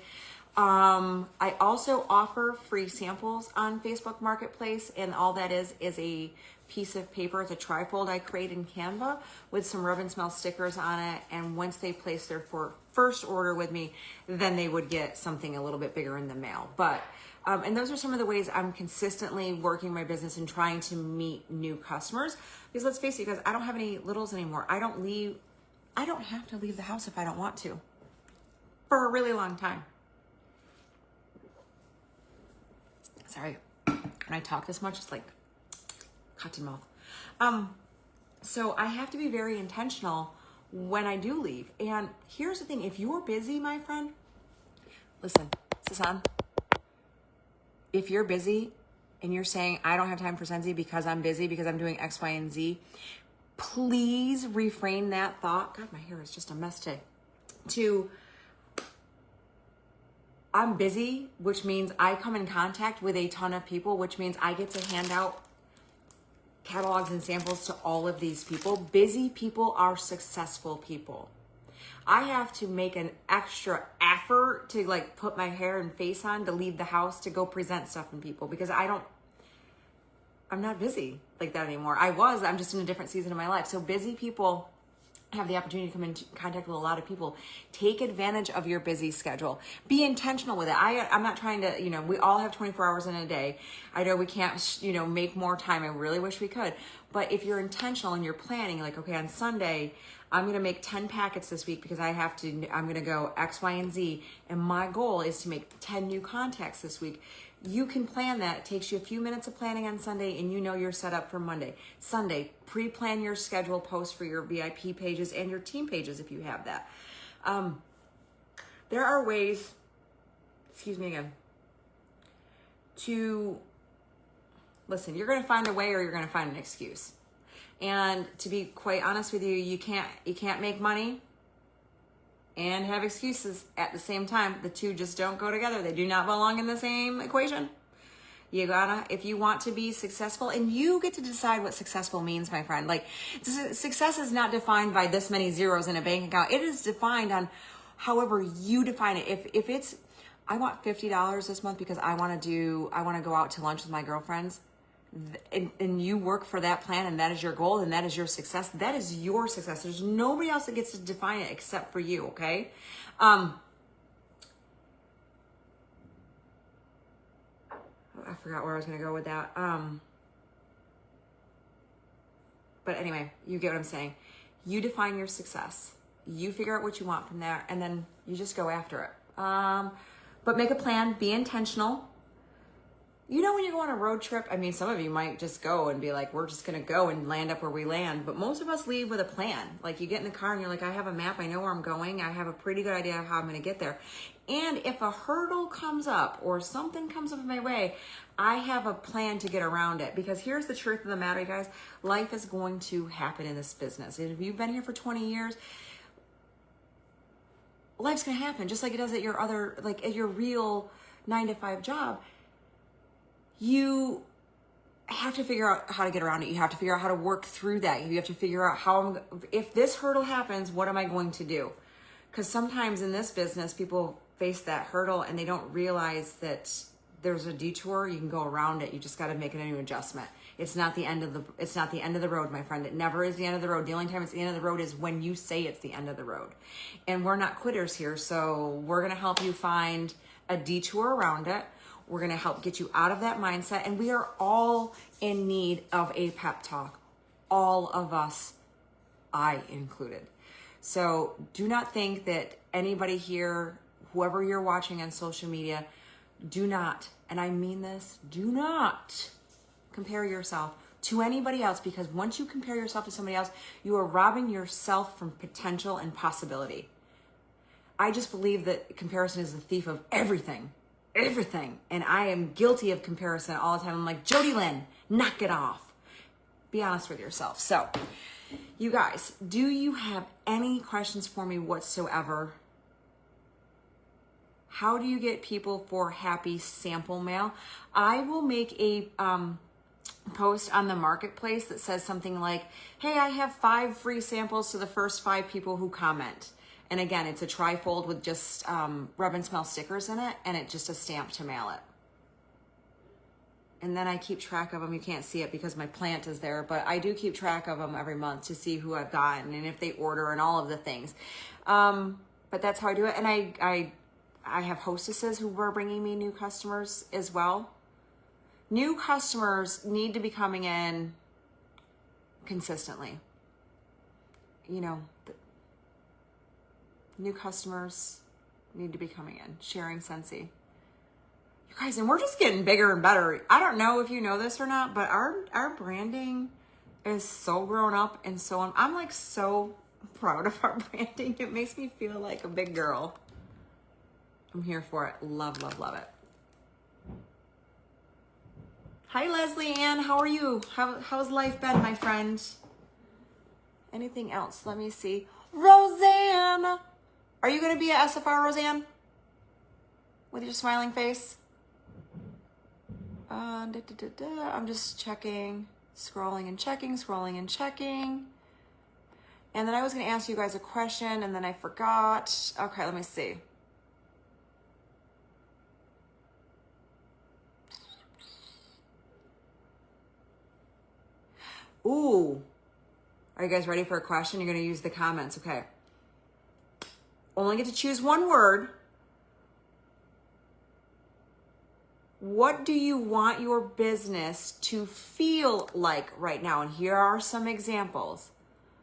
I also offer free samples on Facebook Marketplace, and all that is a piece of paper. It's a trifold I create in Canva with some rub and smell stickers on it. And once they place their first order with me, then they would get something a little bit bigger in the mail. But and those are some of the ways I'm consistently working my business and trying to meet new customers. Because let's face it, you guys, I don't have any littles anymore. I don't have to leave the house if I don't want to for a really long time. Sorry, when I talk this much, it's like cotton mouth. So I have to be very intentional when I do leave. And here's the thing, if you're busy, my friend, Listen, is this on? If you're busy and you're saying, I don't have time for Scentsy because I'm busy, because I'm doing X, Y, and Z, please refrain that thought. God, my hair is just a mess today. To, I'm busy, which means I come in contact with a ton of people, which means I get to hand out catalogs and samples to all of these people. Busy people are successful people. I have to make an extra effort to like put my hair and face on to leave the house to go present stuff in people, because I'm not busy like that anymore. I'm just in a different season of my life. So busy people have the opportunity to come into contact with a lot of people. Take advantage of your busy schedule. Be intentional with it. I'm not trying to, we all have 24 hours in a day. I know we can't, make more time. I really wish we could. But if you're intentional and you're planning, like, okay, on Sunday, I'm going to make 10 packets this week because I'm going to go X, Y, and Z. And my goal is to make 10 new contacts this week. You can plan that. It takes you a few minutes of planning on Sunday, and you're set up for Monday. Sunday, pre-plan your schedule post for your VIP pages and your team pages if you have that. There are ways, to, listen, you're going to find a way or you're going to find an excuse. And to be quite honest with you, you can't make money and have excuses at the same time. The two just don't go together. They do not belong in the same equation. If you want to be successful, and you get to decide what successful means, my friend. Like, success is not defined by this many zeros in a bank account. It is defined on however you define it. If it's, I want $50 this month because I want to go out to lunch with my girlfriends, and you work for that plan, and that is your goal, and that is your success. That is your success. There's nobody else that gets to define it except for you, okay? I forgot where I was going to go with that. But anyway, you get what I'm saying. You define your success. You figure out what you want from there, and then you just go after it. But make a plan. Be intentional. When you go on a road trip, some of you might just go and be like, we're just going to go and land up where we land. But most of us leave with a plan. Like, you get in the car and you're like, I have a map. I know where I'm going. I have a pretty good idea of how I'm going to get there. And if a hurdle comes up or something comes up in my way, I have a plan to get around it. Because here's the truth of the matter, you guys. Life is going to happen in this business. If you've been here for 20 years, life's going to happen just like it does at at your real 9-to-5 job. You have to figure out how to get around it. You have to figure out how to work through that. You have to figure out if this hurdle happens, what am I going to do? Because sometimes in this business, people face that hurdle and they don't realize that there's a detour. You can go around it. You just got to make a new adjustment. It's not the end of the road, my friend. It never is the end of the road. The only time it's the end of the road is when you say it's the end of the road. And we're not quitters here, so we're going to help you find a detour around it. We're going to help get you out of that mindset. And we are all in need of a pep talk. All of us, I included. So do not think that anybody here, whoever you're watching on social media, do not, and I mean this, do not compare yourself to anybody else, because once you compare yourself to somebody else, you are robbing yourself from potential and possibility. I just believe that comparison is the thief of everything. And I am guilty of comparison all the time. I'm like, Jodie Lynn, knock it off. Be honest with yourself. So, you guys, do you have any questions for me whatsoever? How do you get people for happy sample mail? I will make a post on the marketplace that says something like, hey, I have 5 free samples to the first 5 people who comment. And again, it's a trifold with just rub and smell stickers in it, and it's just a stamp to mail it. And then I keep track of them. You can't see it because my plant is there, but I do keep track of them every month to see who I've gotten and if they order and all of the things. But that's how I do it. And I have hostesses who were bringing me new customers as well. New customers need to be coming in consistently. New customers need to be coming in, sharing Scentsy. You guys, and we're just getting bigger and better. I don't know if you know this or not, but our branding is so grown up, and so I'm like so proud of our branding. It makes me feel like a big girl. I'm here for it. Love, love, love it. Hi, Leslie Ann. How are you? How's life been, my friend? Anything else? Let me see. Roseanne. Are you going to be at SFR, Roseanne? With your smiling face? I'm just checking, scrolling and checking, scrolling and checking. And then I was going to ask you guys a question and then I forgot. Okay, let me see. Ooh. Are you guys ready for a question? You're going to use the comments. Okay. Only get to choose one word. What do you want your business to feel like right now? And here are some examples.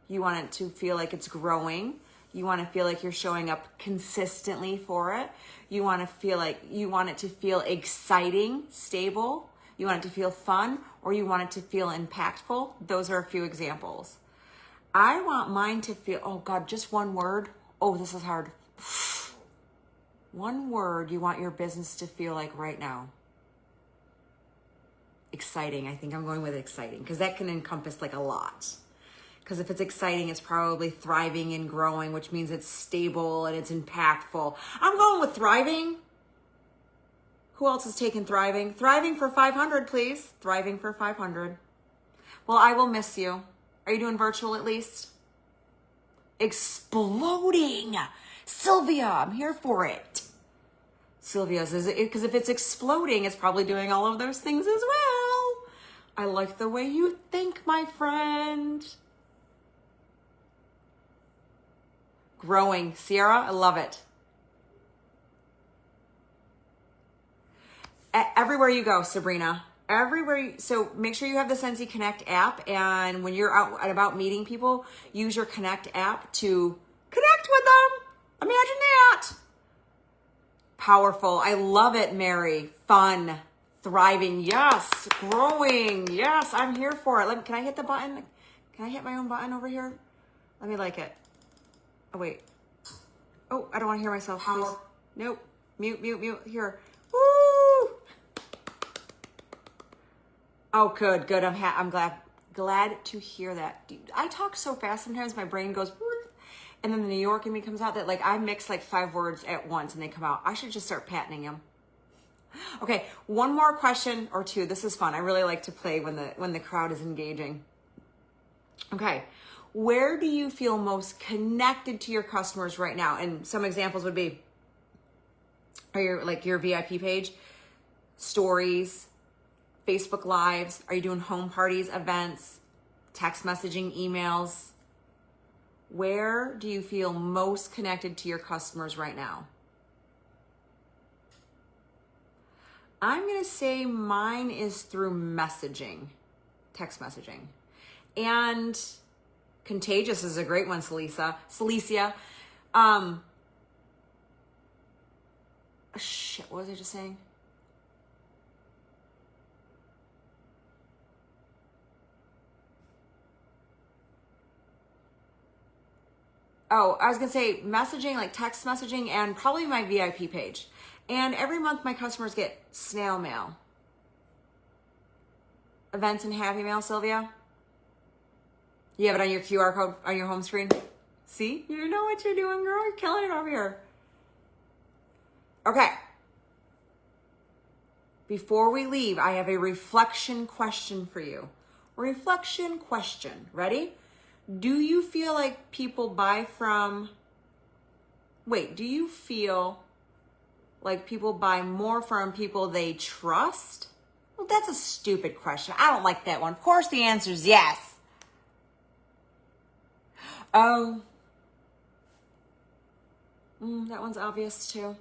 You want it to feel like it's growing. You want to feel like you're showing up consistently for it. You want it to feel exciting, stable. You want it to feel fun, or you want it to feel impactful. Those are a few examples. I want mine to feel, oh God, just one word. Oh, this is hard. One word you want your business to feel like right now. Exciting. I think I'm going with exciting because that can encompass like a lot. Because if it's exciting, it's probably thriving and growing, which means it's stable and it's impactful. I'm going with thriving. Who else is taking thriving? Thriving for 500, please. Thriving for 500. Well, I will miss you. Are you doing virtual at least? Exploding. Sylvia, I'm here for it. Sylvia says, because if it's exploding, it's probably doing all of those things as well. I like the way you think, my friend. Growing. Sierra, I love it. Everywhere you go, Sabrina. So make sure you have the Scentsy Connect app, and when you're out and about meeting people, use your Connect app to connect with them. Imagine that. Powerful. I love it, Mary. Fun. Thriving. Yes. Growing. Yes, I'm here for it. Can I hit the button? Can I hit my own button over here? Let me like it. Oh, wait. Oh, I don't want to hear myself. Please. Nope. Mute. Here. Woo! Oh, good. I'm glad to hear that. I talk so fast sometimes my brain goes, and then the New York in me comes out that like I mix like 5 words at once and they come out. I should just start patenting them. Okay, one more question or two. This is fun. I really like to play when the crowd is engaging. Okay, where do you feel most connected to your customers right now? And some examples would be, your VIP page, stories, Facebook Lives? Are you doing home parties, events, text messaging, emails? Where do you feel most connected to your customers right now? I'm going to say mine is through messaging, text messaging. And contagious is a great one, Celicia. Shit, what was I just saying? Oh, I was going to say messaging, like text messaging, and probably my VIP page. And every month my customers get snail mail. Events and happy mail, Sylvia? You have it on your QR code on your home screen? See? You know what you're doing, girl. You're killing it over here. Okay. Before we leave, I have a reflection question for you. Reflection question. Ready? Do you feel like people buy more from people they trust? Well, that's a stupid question. I don't like that one. Of course, the answer is yes. Oh. That one's obvious too.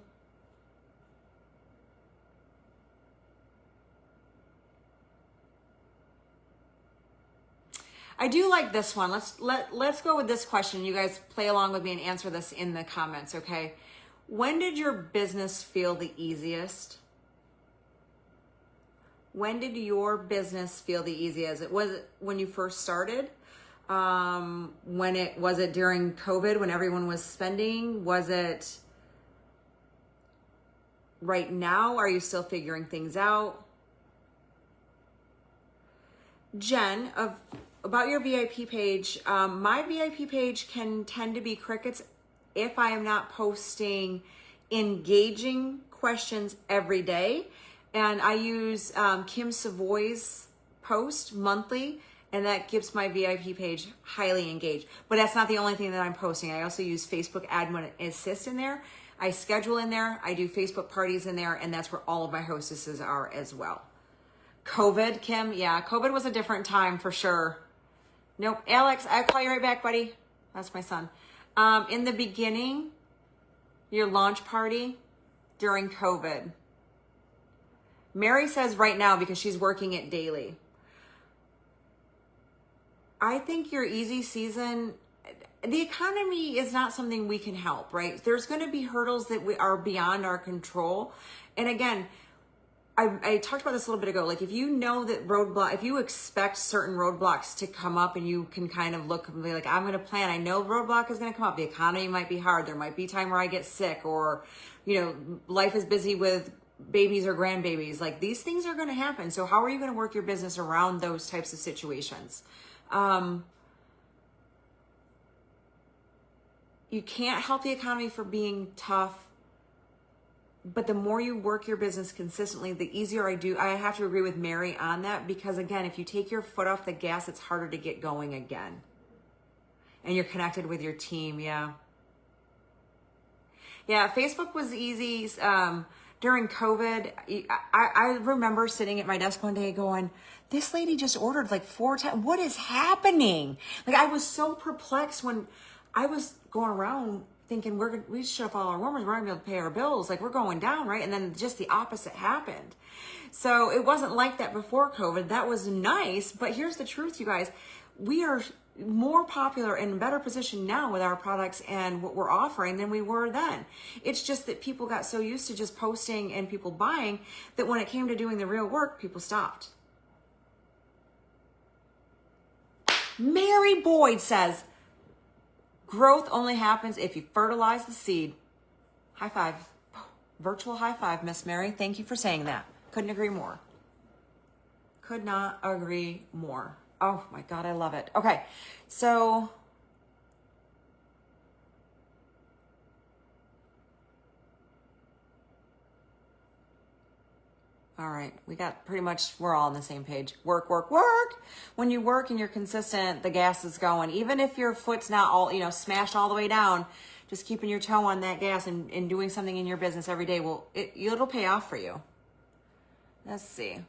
I do like this one. Let's go with this question. You guys play along with me and answer this in the comments, okay? When did your business feel the easiest? When did your business feel the easiest? Was it when you first started? Was it during COVID when everyone was spending? Was it right now? Are you still figuring things out? Jen, about your VIP page, my VIP page can tend to be crickets if I am not posting engaging questions every day. And I use Kim Savoy's post monthly, and that keeps my VIP page highly engaged. But that's not the only thing that I'm posting. I also use Facebook Admin Assist in there. I schedule in there. I do Facebook parties in there, and that's where all of my hostesses are as well. COVID, Kim, yeah, COVID was a different time for sure. Nope, Alex, I'll call you right back, buddy. That's my son. In the beginning, your launch party during COVID. Mary says right now because she's working it daily. I think your easy season, the economy is not something we can help, right? There's going to be hurdles that are beyond our control. And again, I talked about this a little bit ago. Like if you know that if you expect certain roadblocks to come up and you can kind of look and be like, I'm going to plan. I know roadblock is going to come up. The economy might be hard. There might be time where I get sick or, life is busy with babies or grandbabies. Like these things are going to happen. So how are you going to work your business around those types of situations? You can't help the economy for being tough, but the more you work your business consistently, the easier I have to agree with Mary on that, because again, if you take your foot off the gas, it's harder to get going again. And you're connected with your team. Yeah. Yeah. Facebook was easy. During COVID, I remember sitting at my desk one day going, this lady just ordered like 4 times. What is happening? Like I was so perplexed when I was going around thinking we should shut off all our warmers. We're not gonna be able to pay our bills. Like we're going down, right? And then just the opposite happened. So it wasn't like that before COVID. That was nice. But here's the truth, you guys. We are more popular and better positioned now with our products and what we're offering than we were then. It's just that people got so used to just posting and people buying that when it came to doing the real work, people stopped. Mary Boyd says, growth only happens if you fertilize the seed. High five. Virtual high five, Miss Mary. Thank you for saying that. Couldn't agree more. Could not agree more. Oh my God, I love it. Okay, so all right, we're all on the same page. Work, work, work. When you work and you're consistent, the gas is going. Even if your foot's not all, smashed all the way down, just keeping your toe on that gas and doing something in your business every day, it'll pay off for you. Let's see.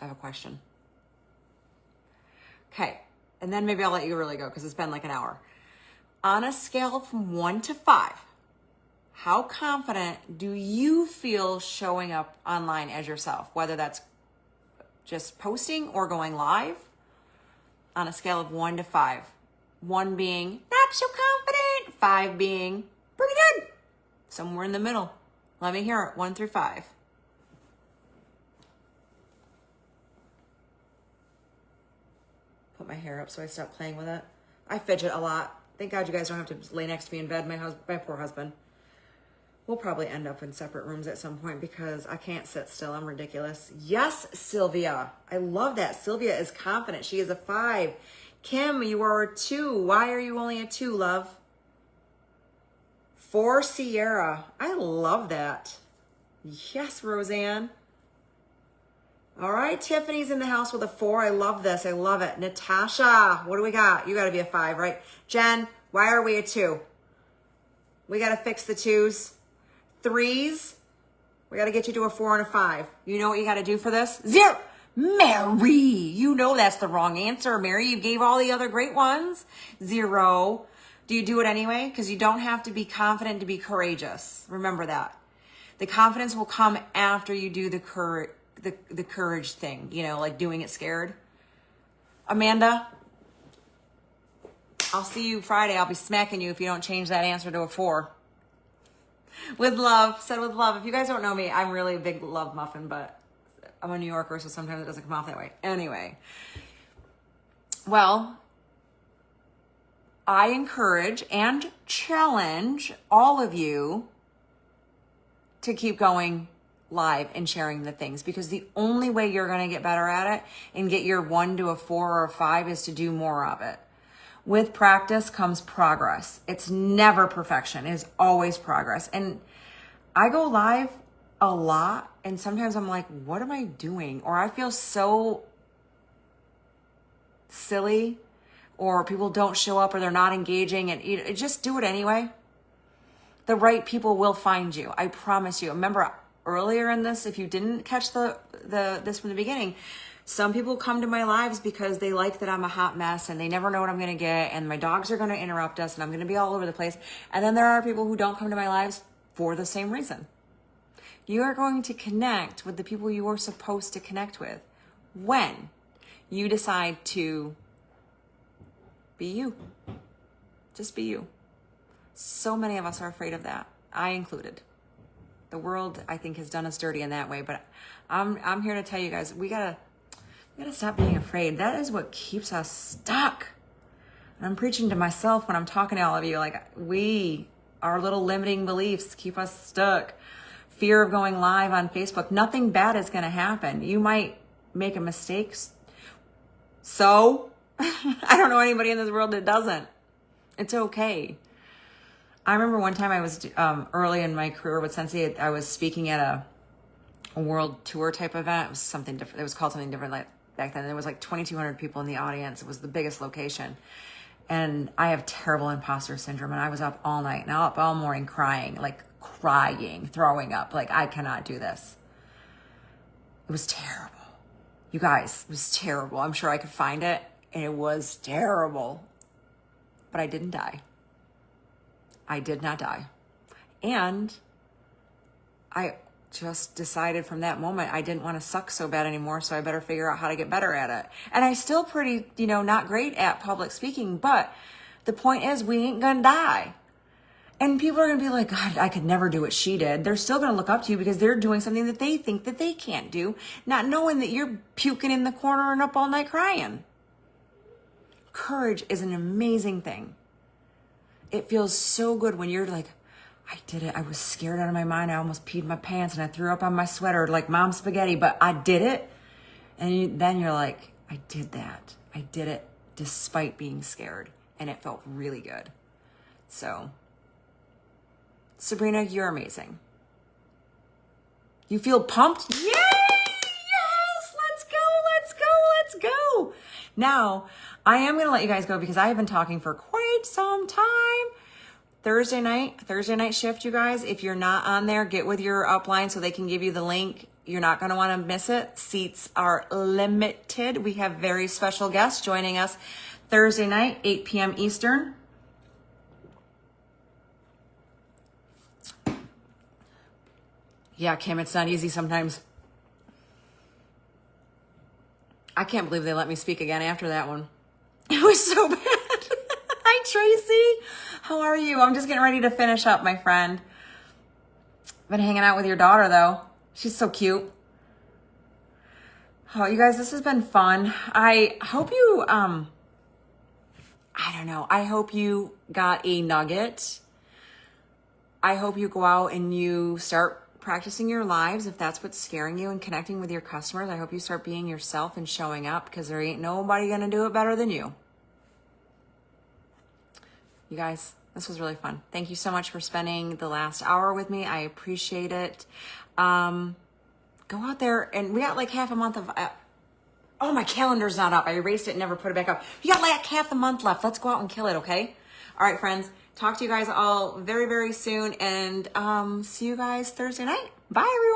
I have a question. Okay, and then maybe I'll let you really go because it's been like an hour. On a scale from 1 to 5, how confident do you feel showing up online as yourself? Whether that's just posting or going live, on a scale of 1 to 5. 1 being not so confident, 5 being pretty good. Somewhere in the middle. Let me hear it, 1 through 5. Put my hair up so I stop playing with it. I fidget a lot. Thank God you guys don't have to lay next to me in bed. My poor husband. We'll probably end up in separate rooms at some point because I can't sit still. I'm ridiculous. Yes, Sylvia. I love that. Sylvia is confident. She is a 5. Kim, you are a 2. Why are you only a 2, love? 4, Sierra. I love that. Yes, Roseanne. All right, Tiffany's in the house with a 4. I love this. I love it. Natasha, what do we got? You got to be a 5, right? Jen, why are we a 2? We got to fix the 2s. 3s, we got to get you to a 4 and a 5. You know what you got to do for this? 0. Mary, you know that's the wrong answer. Mary, you gave all the other great ones. 0. Do you do it anyway? Because you don't have to be confident to be courageous. Remember that. The confidence will come after you do the courage thing, like doing it scared. Amanda, I'll see you Friday. I'll be smacking you if you don't change that answer to a 4. With love, said with love. If you guys don't know me, I'm really a big love muffin, but I'm a New Yorker, so sometimes it doesn't come off that way. Anyway, well, I encourage and challenge all of you to keep going live and sharing the things, because the only way you're going to get better at it and get your 1 to a 4 or a 5 is to do more of it. With practice comes progress. It's never perfection. It is always progress. And I go live a lot, and sometimes I'm like, what am I doing? Or I feel so silly, or people don't show up, or they're not engaging, and just do it anyway. The right people will find you. I promise you. Remember earlier in this, if you didn't catch this from the beginning, some people come to my lives because they like that I'm a hot mess and they never know what I'm going to get, and my dogs are going to interrupt us and I'm going to be all over the place. And then there are people who don't come to my lives for the same reason. You are going to connect with the people you are supposed to connect with when you decide to be you. Just be you. So many of us are afraid of that. I included. The world, I think, has done us dirty in that way, but I'm here to tell you guys, we gotta stop being afraid. That is what keeps us stuck. And I'm preaching to myself when I'm talking to all of you, like our little limiting beliefs keep us stuck. Fear of going live on Facebook. Nothing bad is gonna happen. You might make a mistake. So, I don't know anybody in this world that doesn't. It's okay. I remember one time I was early in my career with Scentsy, I was speaking at a world tour type event. It was something different. It was called something different like back then. There was like 2,200 people in the audience. It was the biggest location. And I have terrible imposter syndrome. And I was up all night and up all morning crying, throwing up. Like, I cannot do this. It was terrible. You guys, it was terrible. I'm sure I could find it. And it was terrible. But I didn't die. I did not die. And I just decided from that moment I didn't want to suck so bad anymore, so I better figure out how to get better at it. And I still pretty, not great at public speaking, but the point is we ain't gonna die. And people are gonna be like, God, I could never do what she did. They're still gonna look up to you because they're doing something that they think that they can't do, not knowing that you're puking in the corner and up all night crying. Courage is an amazing thing. It feels so good when you're like, I did it. I was scared out of my mind. I almost peed my pants and I threw up on my sweater like mom spaghetti, but I did it. And then you're like, I did that. I did it despite being scared. And it felt really good. So, Sabrina, you're amazing. You feel pumped? Yay! Yes! Let's go. Now, I am going to let you guys go because I have been talking for quite some time. Thursday night shift, you guys. If you're not on there, get with your upline so they can give you the link. You're not going to want to miss it. Seats are limited. We have very special guests joining us Thursday night, 8 p.m. Eastern. Yeah, Kim, it's not easy sometimes. I can't believe they let me speak again after that one. It was so bad. Hi, Tracy. How are you? I'm just getting ready to finish up, my friend. Been hanging out with your daughter, though. She's so cute. Oh, you guys, this has been fun. I hope you, I hope you got a nugget. I hope you go out and you start practicing your lives if that's what's scaring you and connecting with your customers. I hope you start being yourself and showing up because there ain't nobody going to do it better than you. You guys, this was really fun. Thank you so much for spending the last hour with me. I appreciate it. Go out there and we got like half a month of, oh, my calendar's not up. I erased it and never put it back up. We got like half the month left. Let's go out and kill it, okay? All right, friends. Talk to you guys all very, very soon and see you guys Thursday night. Bye, everyone.